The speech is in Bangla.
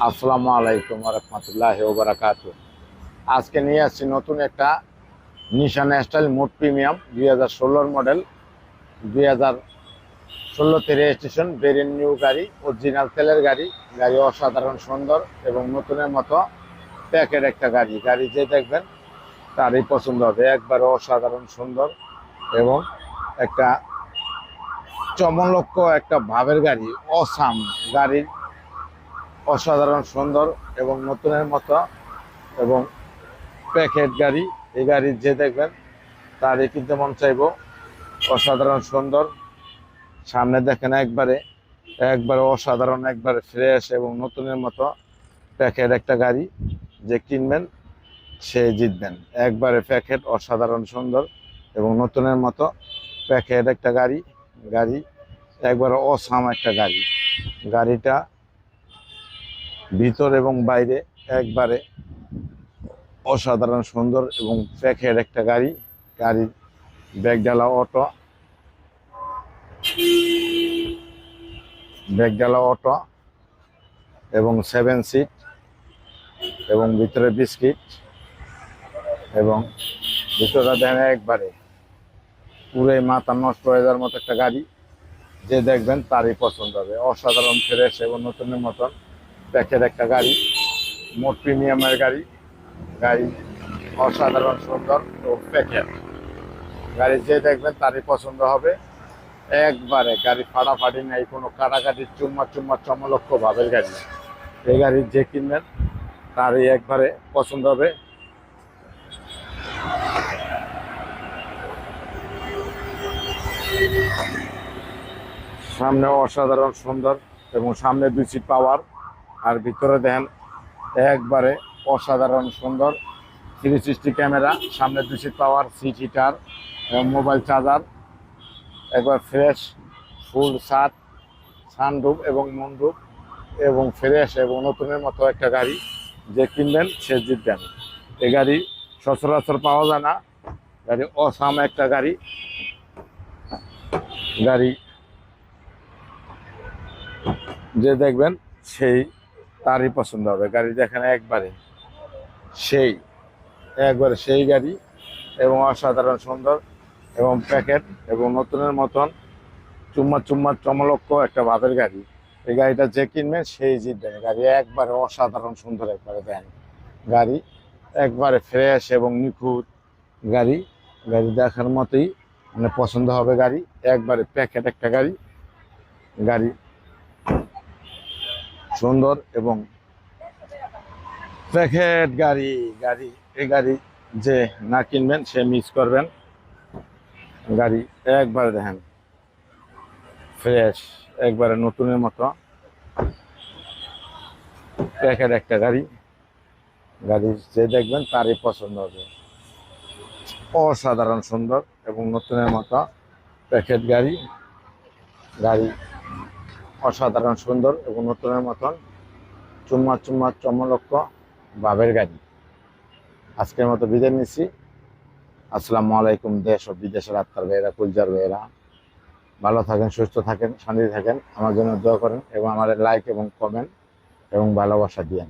আসসালামু আলাইকুম রহমতুল্লাহ বারাকাতু। আজকে নিয়ে আসছি নতুন একটা নিশান স্টাইল মোট premium 2016 model, 2016 registration, very new গাড়ি, অরিজিনাল তেলের গাড়ি। গাড়ি অসাধারণ সুন্দর এবং নতুনের মতো প্যাকের একটা গাড়ি। গাড়ি যে দেখবেন তারই পছন্দ হবে। একবারে অসাধারণ সুন্দর এবং একটা চমলক্ষ একটা ভাবের গাড়ি। অসাম গাড়ির অসাধারণ সুন্দর এবং নতুনের মতো এবং প্যাকেট গাড়ি। এই গাড়ি যে দেখবেন তারই কিনতে মন চাইবো। অসাধারণ সুন্দর, সামনে দেখেন একবারে একবারে অসাধারণ, একবারে ফ্রেশ এবং নতুনের মতো প্যাকেট একটা গাড়ি। যে কিনবেন সে জিতবেন। একবারে প্যাকেট অসাধারণ সুন্দর এবং নতুনের মতো প্যাকেট একটা গাড়ি। গাড়ি একবারে অসাম একটা গাড়ি। গাড়িটা ভিতর এবং বাইরে একবারে অসাধারণ সুন্দর এবং প্যাকেট একটা গাড়ি। গাড়ির ব্যাগডালা অটো, ব্যাগডালা অটো এবং 7 সিট এবং ভিতরে বিস্কিট এবং ভিতরে দেন একবারে পুরোই মাথা নষ্ট হয়ে যাওয়ার মতো একটা গাড়ি। যে দেখবেন তারই পছন্দ হবে। অসাধারণ ফ্রেশ এবং নতুনের মতন প্যাকেট একটা গাড়ি, মোট প্রিমিয়ামের গাড়ি। গাড়ি অসাধারণ সুন্দর ও প্যাকেট গাড়ি। যে দেখবেন তারই পছন্দ হবে। একবারে গাড়ি ফাটাফাটি নেই, কোনো কাটাকাটি চুম্মা চুম্মা চমলক্ষ ভাবের গাড়ি। এই গাড়ি যে কিনবেন তারই একবারে পছন্দ হবে। সামনে অসাধারণ সুন্দর এবং সামনে 2 সিট পাওয়ার। আর ভিতরে দেখেন একবারে অসাধারণ সুন্দর 360 ক্যামেরা, সামনে 2 সিট পাওয়ার, সিট হিটার এবং মোবাইল চার্জার। একবার ফ্রেশ ফুল সাত সানরুফ এবং মনরুফ এবং ফ্রেশ এবং নতুনের মতো একটা গাড়ি। যে কিনবেন সে জিতবেন। এই গাড়ি সচরাচর পাওয়া যায় না। গাড়ি অসাম একটা গাড়ি। গাড়ি যে দেখবেন সেই তারই পছন্দ হবে। গাড়ি দেখেন একবারে সেই একবারে সেই গাড়ি এবং অসাধারণ সুন্দর এবং প্যাকেট এবং নতুনের মতন চুম্মা চুম্মা চমলক্ষ একটা ভাবের গাড়ি। এই গাড়িটা যে কিনবেন সেই জিতবেন। গাড়ি একবারে অসাধারণ সুন্দর, একবারে দেন গাড়ি একবারে ফ্রেশ এবং নিখুঁত গাড়ি। গাড়ি দেখার মতোই মানে পছন্দ হবে গাড়ি। একবারে প্যাকেট একটা গাড়ি। গাড়ি সুন্দর এবং প্যাকেট গাড়ি। গাড়ি এই গাড়ি যে না কিনবেন সে মিস করবেন। গাড়ি একবারে দেখেন ফ্রেশ, একবারে নতুনের মতো প্যাকেট একটা গাড়ি। গাড়ি যে দেখবেন তারই পছন্দ হবে। অসাধারণ সুন্দর এবং নতুনের মতো প্যাকেট গাড়ি। গাড়ি অসাধারণ সুন্দর এবং নতুনের মতন চুম্মা চুম্মা চমলক্ষ ভাবের গাড়ি। আজকের মতো বিদায় নিচ্ছি। আসসালামু আলাইকুম। দেশ ও বিদেশের আত্মার ভাইয়েরা, কুলজার ভাইয়েরা, ভালো থাকেন, সুস্থ থাকেন, শান্তি থাকেন। আমার জন্য দোয়া করেন এবং আমাদের লাইক এবং কমেন্ট এবং ভালোবাসা দিয়েন।